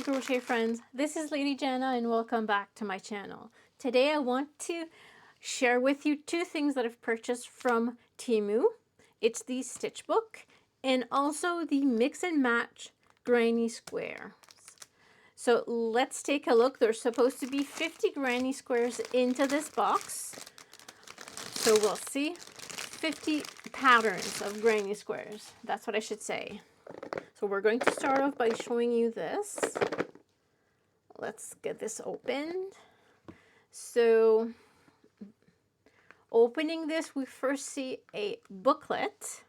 crochet friends, this is Lady Jana and welcome back to my channel. Today I want to share with you two things that I've purchased from Temu. It's the stitch book and also the mix and match granny square. So let's take a look. There's supposed to be 50 granny squares into this box. So we'll see 50 patterns of granny squares. That's what I should say. So we're going to start off by showing you this. Let's get this opened. So opening this, we first see a booklet.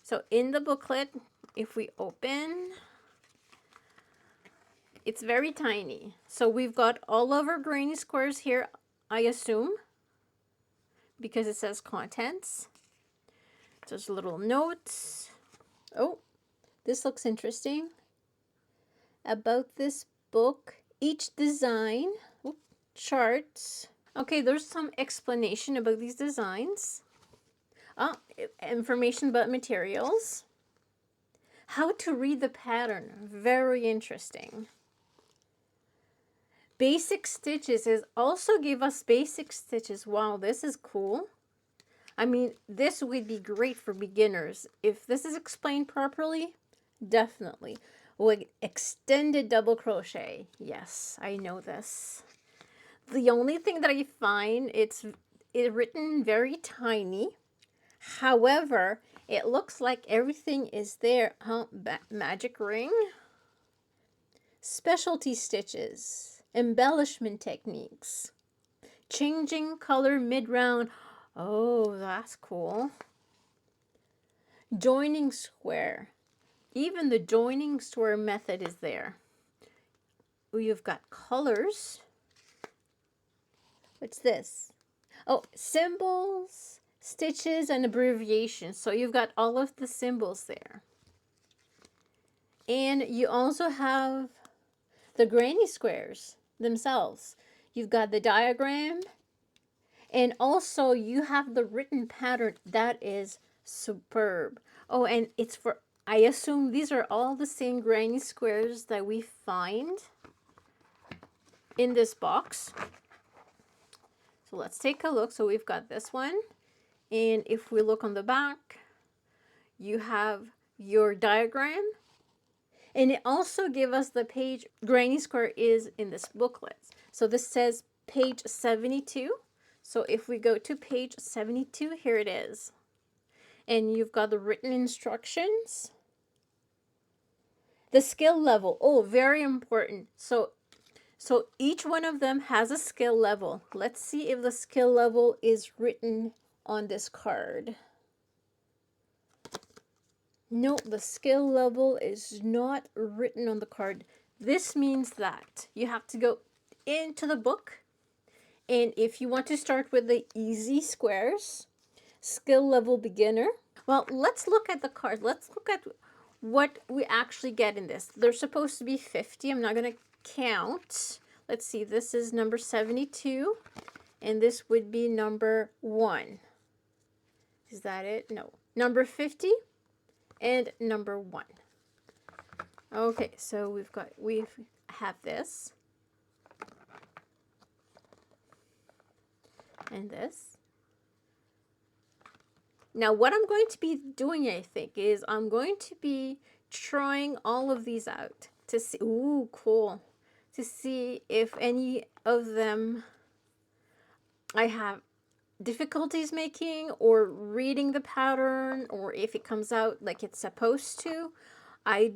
So in the booklet, if we open, it's very tiny. So we've got all of our granny squares here, I assume, because it says contents. There's little notes. Oh, this looks interesting. About this book, each design, charts. Okay, there's some explanation about these designs. Information about materials. How to read the pattern, very interesting. Basic stitches is also give us basic stitches. Wow, this is cool. I mean, this would be great for beginners. If this is explained properly, definitely. With extended double crochet. Yes, I know this. The only thing that I find, it's written very tiny. However, it looks like everything is there. Magic ring. Specialty stitches. Embellishment techniques. Changing color mid-round. Oh, that's cool. Joining square. Even the joining square method is there. You've got colors. What's this? Oh, symbols, stitches, and abbreviations. So you've got all of the symbols there. And you also have the granny squares themselves. You've got the diagram. And also you have the written pattern. That is superb. Oh, and it's for, I assume these are all the same granny squares that we find in this box. So let's take a look. So we've got this one. And if we look on the back, you have your diagram. And it also gives us the page granny square is in this booklet. So this says page 72. So if we go to page 72, here it is. And you've got the written instructions. The skill level. Oh, very important. So each one of them has a skill level. Let's see if the skill level is written on this card. No, the skill level is not written on the card. This means that you have to go into the book. And if you want to start with the easy squares, skill level beginner. Well, let's look at the card. Let's look at what we actually get in this. There's supposed to be 50. I'm not going to count. Let's see. This is number 72. And this would be number 1. Is that it? No. Number 50 and number 1. Okay, so we have this. And this. Now what I'm going to be doing, I think, is I'm going to be trying all of these out to see, ooh, cool, to see if any of them I have difficulties making or reading the pattern, or if it comes out like it's supposed to. I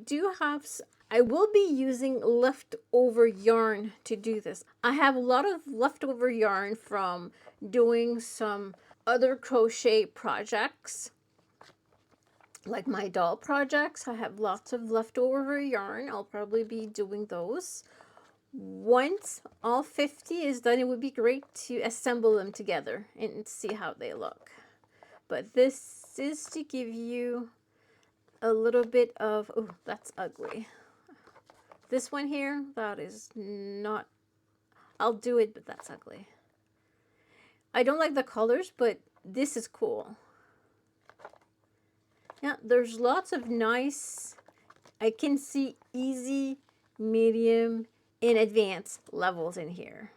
will be using leftover yarn to do this. I have a lot of leftover yarn from doing some other crochet projects, like my doll projects. I have lots of leftover yarn. I'll probably be doing those. Once all 50 is done, it would be great to assemble them together and see how they look. But this is to give you a little bit of, oh, that's ugly. This one here, that is not, I'll do it, but that's ugly. I don't like the colors, but this is cool. Yeah, there's lots of nice, I can see easy medium, and advanced levels in here.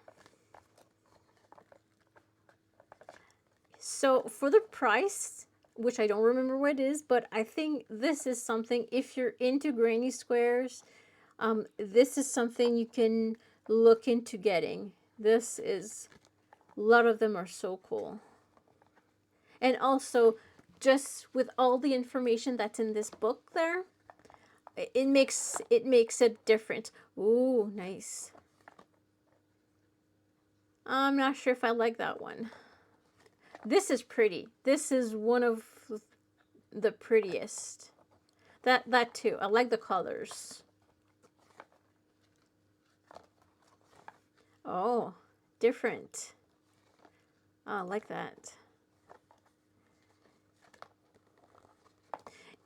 So for the price, which I don't remember what it is, but I think this is something, if you're into granny squares, this is something you can look into getting. This is, a lot of them are so cool. And also, just with all the information that's in this book there, it makes a difference. Ooh, nice. I'm not sure if I like that one. This is pretty. This is one of the prettiest. That too. I like the colors. Oh, different. Oh, I like that.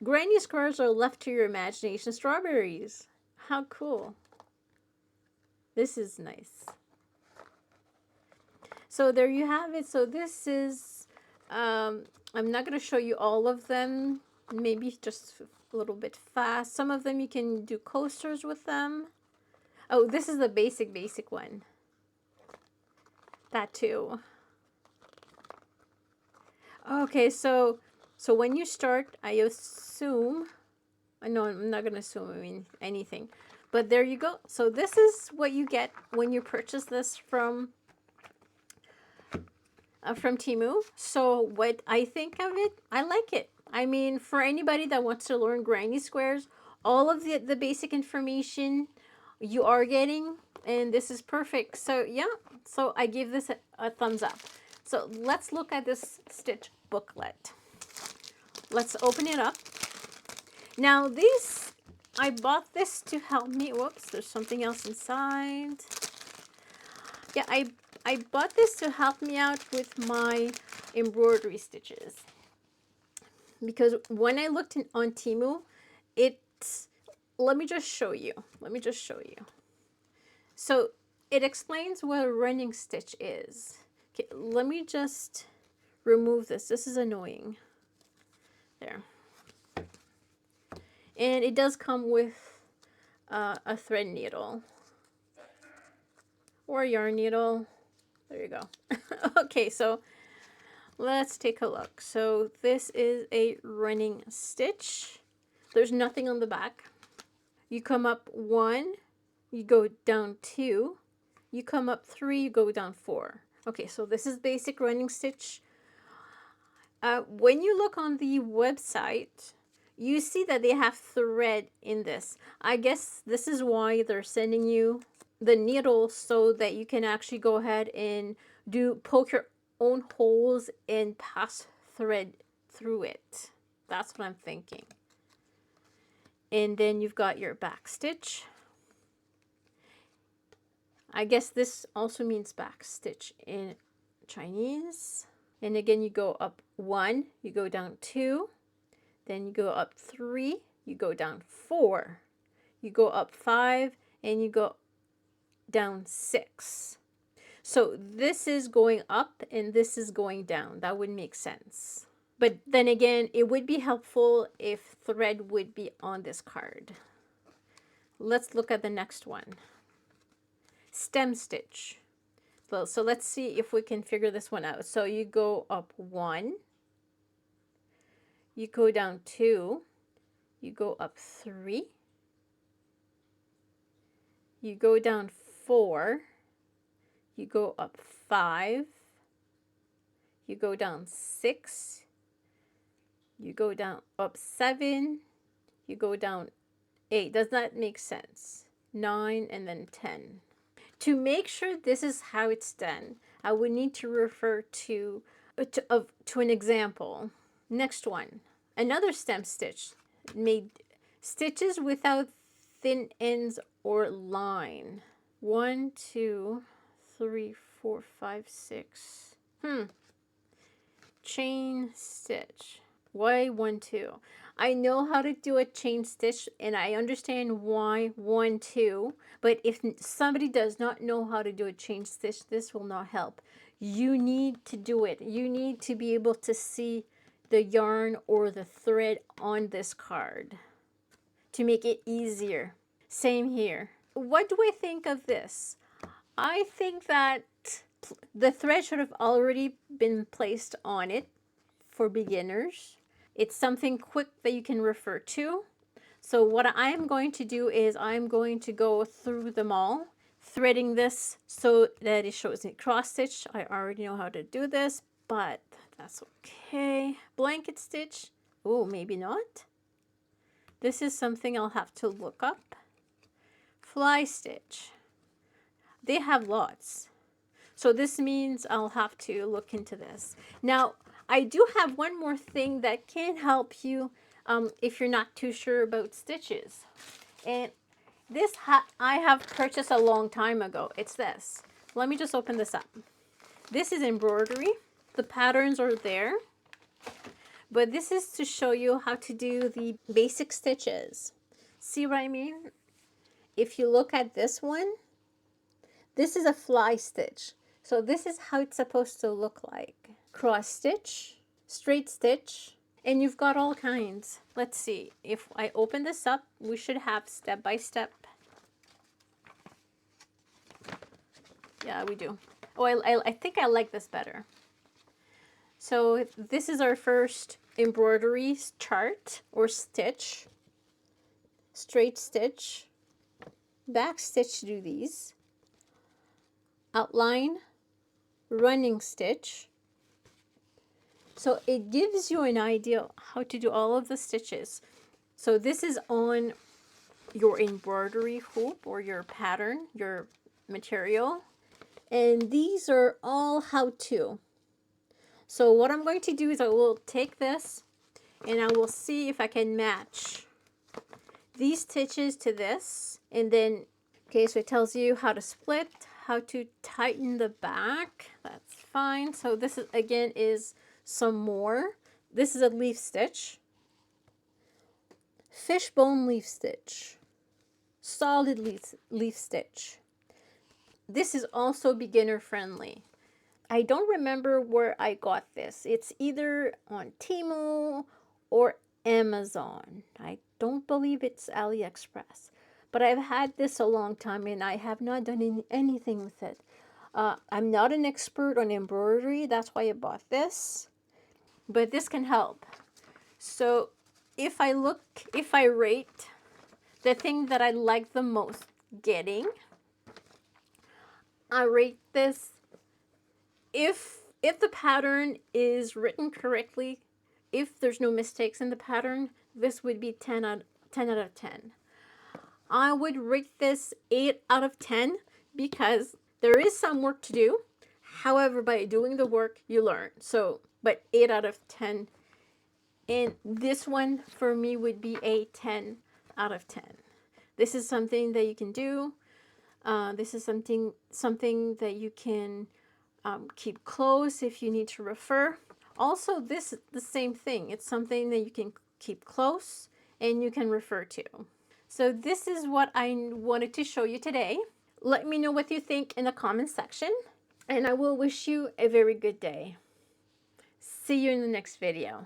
Granny squares are left to your imagination. Strawberries. How cool. This is nice. So there you have it. So this is, I'm not going to show you all of them. Maybe just a little bit fast. Some of them you can do coasters with them. Oh, this is the basic one. That too. Okay, so when you start, I assume, no, I'm not gonna assume, I mean anything, but there you go. So this is what you get when you purchase this from Temu. So what I think of it, I like it. I mean, for anybody that wants to learn granny squares, all of the basic information you are getting, and this is perfect. So yeah, so I give this a thumbs up. So let's look at this stitch booklet. Let's open it up. Now these, I bought this to help me. Whoops, there's something else inside. Yeah, I bought this to help me out with my embroidery stitches. Because when I looked on Temu, let me just show you. So it explains what a running stitch is. Okay, let me just remove this. This is annoying. There. And it does come with a thread needle or a yarn needle. There you go. Okay, so let's take a look. So this is a running stitch. There's nothing on the back. You come up 1, you go down 2, you come up 3, you go down 4. Okay, so this is basic running stitch. When you look on the website, you see that they have thread in this. I guess this is why they're sending you the needle, so that you can actually go ahead and poke your own holes and pass thread through it. That's what I'm thinking. And then you've got your back stitch. I guess this also means back stitch in Chinese. And again, you go up 1, you go down 2, then you go up 3, you go down 4, you go up 5, and you go down 6. So this is going up and this is going down. That would make sense. But then again, it would be helpful if thread would be on this card. Let's look at the next one. Stem stitch. So let's see if we can figure this one out. So you go up 1, you go down 2, you go up 3, you go down 4, you go up 5, you go down 6, you go down up 7, you go down 8. Does that make sense? 9 and then 10. To make sure this is how it's done, I would need to refer to an example. Next one, another stem stitch, made stitches without thin ends or line. 1, 2, 3, 4, 5, 6. Chain stitch. Why 1, 2? I know how to do a chain stitch and I understand why 1, 2, but if somebody does not know how to do a chain stitch, this will not help. You need to do it. You need to be able to see the yarn or the thread on this card to make it easier. Same here. what do I think of this? I think that the thread should have already been placed on it for beginners. It's something quick that you can refer to. So what I'm going to do is I'm going to go through them all, threading this so that it shows me cross stitch. I already know how to do this, but that's okay. Blanket stitch. Oh, maybe not. This is something I'll have to look up. Fly stitch. They have lots. So this means I'll have to look into this. Now, I do have one more thing that can help you if you're not too sure about stitches. And this I have purchased a long time ago. It's this. Let me just open this up. This is embroidery. The patterns are there. But this is to show you how to do the basic stitches. See what I mean? If you look at this one, this is a fly stitch. So this is how it's supposed to look like. Cross stitch, straight stitch, and you've got all kinds. Let's see, if I open this up, we should have step by step. Yeah, we do. Oh, I think I like this better. So this is our first embroidery chart or stitch. Straight stitch, back stitch to do these, outline, running stitch. So it gives you an idea how to do all of the stitches. So this is on your embroidery hoop or your pattern, your material. And these are all how to. So what I'm going to do is I will take this and I will see if I can match these stitches to this. And then, okay, so it tells you how to split, how to tighten the back. That's fine. So this is, again, is some more. This is a leaf stitch, fishbone leaf stitch, solid leaf stitch. This is also beginner friendly. I don't remember where I got this. It's either on Temu or Amazon. I don't believe it's AliExpress. But I've had this a long time and I have not done anything with it. I'm not an expert on embroidery. That's why I bought this. But this can help. So if I rate the thing that I like the most getting, I rate this. If the pattern is written correctly, if there's no mistakes in the pattern, this would be 10 out of 10. I would rate this 8 out of 10 because there is some work to do. However, by doing the work, you learn. So, but 8 out of 10. And this one for me would be a 10 out of 10. This is something that you can do. This is something that you can keep close if you need to refer. Also, this is the same thing. It's something that you can keep close and you can refer to. So this is what I wanted to show you today. Let me know what you think in the comment section, and I will wish you a very good day. See you in the next video.